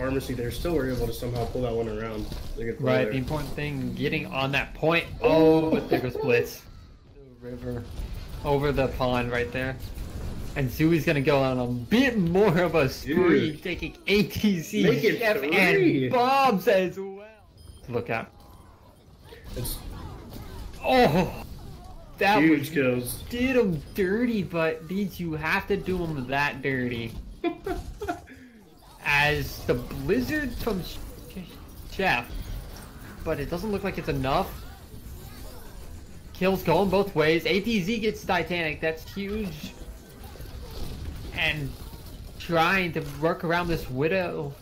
pharmacy, they still were able to somehow pull that one around. Right, the important thing, getting on that point. Oh, but there goes Blitz. The river. Over the pond right there. And Zooey's gonna go on a bit more of a spree, taking ATC, Chef, and Bob's as well. Look at. Oh! That huge kills. Did him dirty, but did you have to do him that dirty? As the blizzard from Chef, but it doesn't look like it's enough. Kills going both ways. ATZ gets Titanic, that's huge. And trying to work around this Widow.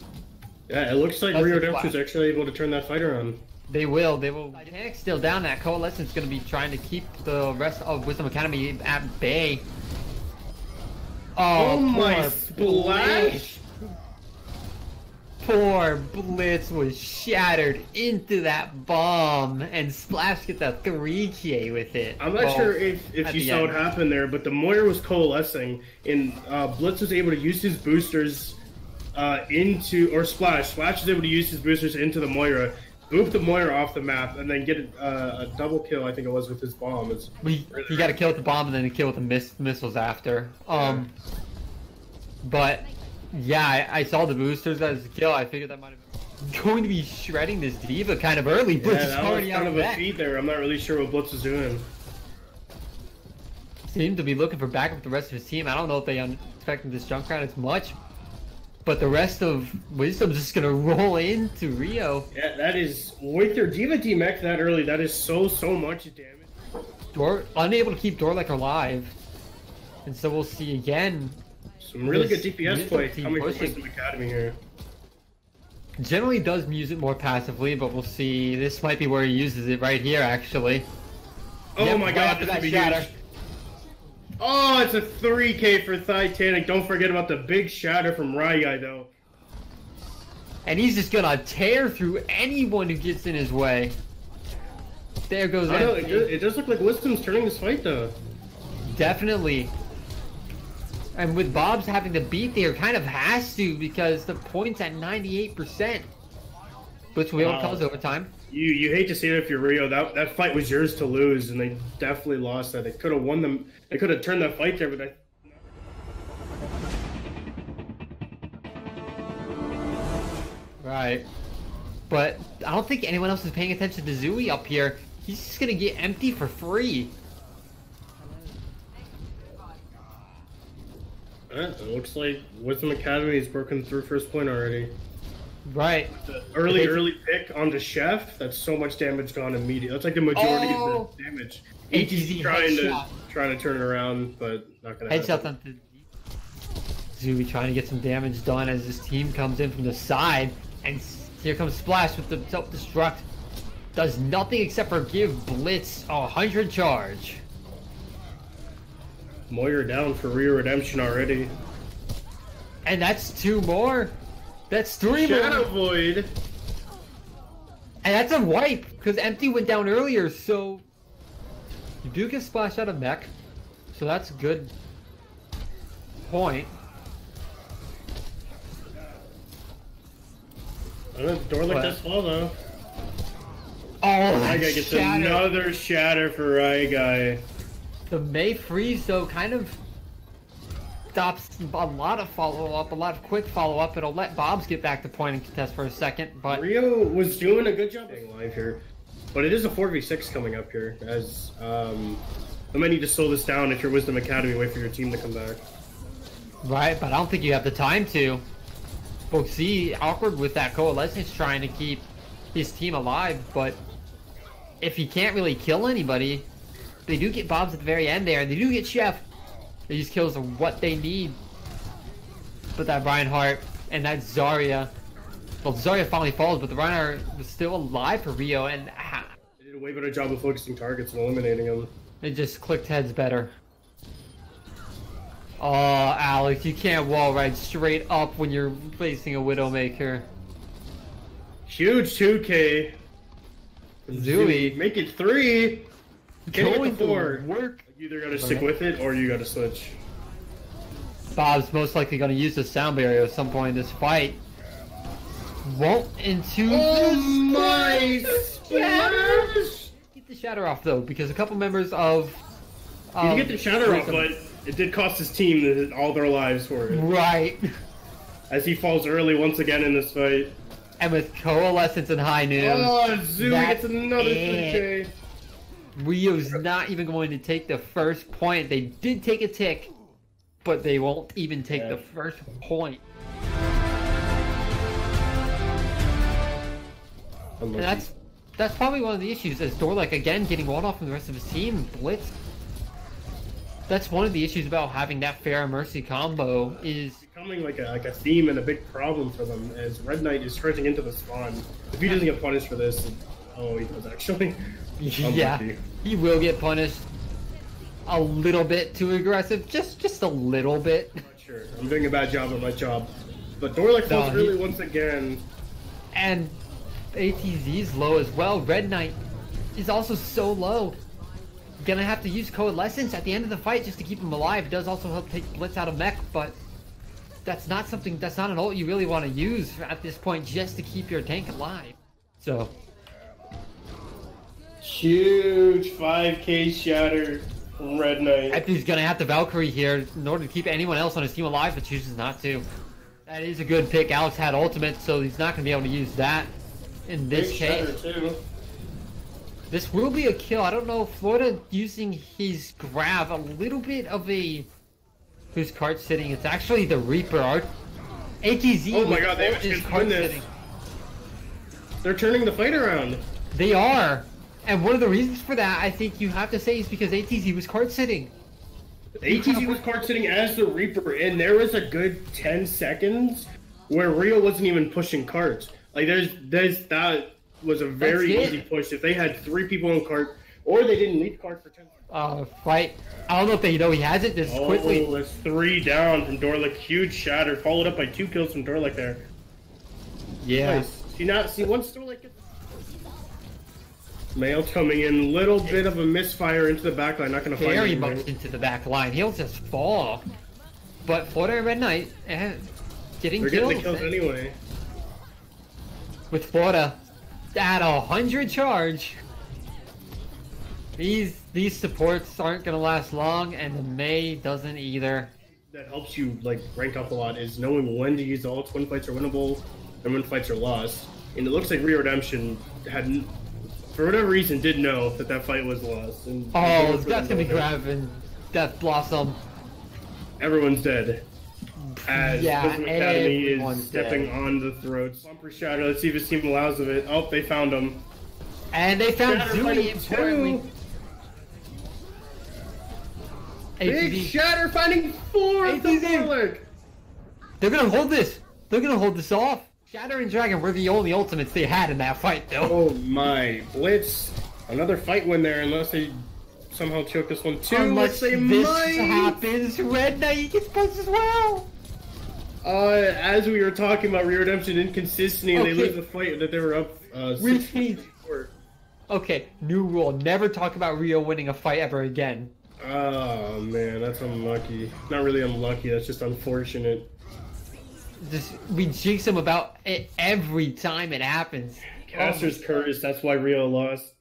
Yeah, it looks like Rio Dempster's actually able to turn that fight around. They will. Titanic's still down. That Coalescence going to be trying to keep the rest of Wisdom Academy at bay. Oh my splash! Poor Blitz was shattered into that bomb, and Splash gets a 3K with it. I'm not sure if you saw what happened there, but the Moira was coalescing, and Blitz was able to use his boosters Splash was able to use his boosters into the Moira, boop the Moira off the map, and then get a double kill, I think it was, with his bomb. He got a kill with the bomb and then a kill with the missiles after. But yeah, I saw the boosters as a kill. I figured that might have been going to be shredding this D.Va kind of early. Blitz is already out of a feed there. I'm not really sure what Blitz is doing. Seemed to be looking for backup with the rest of his team. I don't know if they expected this Junkrat as much. But the rest of Wisdom's just gonna roll into Rio. Yeah, that is, with your D.Va DMX that early, that is so much damage. Unable to keep Dorlick alive. And so we'll see again. Some really good DPS play coming from Wisdom Academy here. Generally does use it more passively, but we'll see. This might be where he uses it right here, actually. Oh my god, this would be huge. Oh, it's a 3K for Titanic. Don't forget about the big shatter from Rye though. And he's just gonna tear through anyone who gets in his way. There goes Empty. It does look like Wisdom's turning this fight though. Definitely. And with Bob's having to beat there, kind of has to, because the point's at 98%. Blitz will be able to cause overtime. You hate to see it if you're Rio. That fight was yours to lose, and they definitely lost that. They could have won them. They could have turned that fight there, but Right. But I don't think anyone else is paying attention to Zooey up here. He's just gonna get empty for free. It looks like Wisdom Academy is broken through first point already. Right. The early pick on the Chef, that's so much damage gone immediately. That's like the majority of the damage. ATZ trying to turn it around, but not gonna headshot happen. Zooey trying to get some damage done as his team comes in from the side, and here comes Splash with the self-destruct. Does nothing except for give Blitz 100 charge. Moira down for Rio Redemption already. And that's 2 more. That's 3 more. Shadow Void. And that's a wipe, because Empty went down earlier, so you do get Splash out of mech. So that's a good point. I don't know if Dorlick does fall though. Oh, Rye Guy gets another shatter for Rye Guy. The May freeze though kind of stops a lot of follow-up, a lot of quick follow-up. It'll let Bobs get back to point and contest for a second, but Rio was doing a good job being live here. But it is a 4v6 coming up here, as I might need to slow this down if you're Wisdom Academy, wait for your team to come back. Right, but I don't think you have the time to. We'll see, awkward with that Coalescence trying to keep his team alive, but if he can't really kill anybody, they do get Bobs at the very end there, and they do get Chef. These kills are what they need. But that Reinhardt and that Zarya. Well, Zarya finally falls, but the Reinhardt was still alive for Rio, and they did a way better job of focusing targets and eliminating them. It just clicked heads better. Oh, Alex, you can't wall ride straight up when you're facing a Widowmaker. Huge 2K. Zooey. Make it 3. Going to work. You either gotta stick with it or you gotta switch. Bob's most likely gonna use the sound barrier at some point in this fight. Won't into Oh the my splash! Get the shatter off though, because a couple members of He did get the shatter off, but it did cost his team all their lives for it. Right. As he falls early once again in this fight. And with Coalescence and High Noon. Oh, Zooey gets another 3K. Rio's not even going to take the first point. They did take a tick, but they won't even take the first point. And that's probably one of the issues, as Dorlek again getting one off from the rest of his team. Blitz. That's one of the issues about having that Fair Mercy combo is becoming like a theme and a big problem for them as Red Knight is charging into the spawn. If he doesn't get punished for this, oh, he does actually. Yeah, he will get punished. A little bit too aggressive, just a little bit. Sure, I'm doing a bad job of my job, but Dorlek falls early once again. And ATZ's low as well. Red Knight is also so low. Gonna have to use Coalescence at the end of the fight just to keep him alive. It does also help take Blitz out of mech, but that's not an ult you really want to use at this point just to keep your tank alive. So huge 5K shatter from Red Knight. I think he's gonna have to Valkyrie here in order to keep anyone else on his team alive, but chooses not to. That is a good pick. Alex had ultimate, so he's not gonna be able to use that in this case. This will be a kill. I don't know. Florida using his grab, a little bit of a who's cart sitting. It's actually the Reaper art. ATZ. Oh my god, they actually win this. Sitting. They're turning the fight around. They are. And one of the reasons for that, I think you have to say, is because ATZ was cart sitting. ATZ was cart sitting as the Reaper, and there was a good 10 seconds where Rio wasn't even pushing carts. Like that was a very easy push. If they had 3 people on cart, or they didn't leave cart for 10 seconds. Fight. I don't know if they know he has it this quickly. Oh, that's 3 down from Dorlek. Huge shatter, followed up by 2 kills from Dorlek there. Yeah. Nice. See once Dorlek gets... Mail coming in, little bit of a misfire into the backline, not going to find very much into the back line. He'll just fall. But Florida and Red Knight, getting kills. They're getting the kills anyway. With Florida at 100 charge, these supports aren't gonna last long, and the May doesn't either. That helps you like rank up a lot is knowing when to use ults, when fights are winnable, and when fights are lost. And it looks like Rio Redemption hadn't, for whatever reason, did know that fight was lost. And that's gonna be grabbing Death Blossom. Everyone's dead. As Wisdom Academy is stepping dead. On the throats. Bumper shatter, let's see if his team allows of it. Oh, they found him. And they found Zooey, importantly. Big shatter finding 4 of the Dorlek. They're gonna hold this. They're gonna hold this off. Shatter and Dragon were the only ultimates they had in that fight, though. Oh my. Blitz. Another fight win there, unless they somehow choke this one too. Unless this happens, Red Knight gets punched as well. As we were talking about Rio Redemption inconsistency, they lose the fight that they were up 6-4. Okay, new rule. Never talk about Rio winning a fight ever again. Oh man, that's unlucky. Not really unlucky, that's just unfortunate. We jinx him about it every time it happens. Caster's cursed, that's why Rio lost.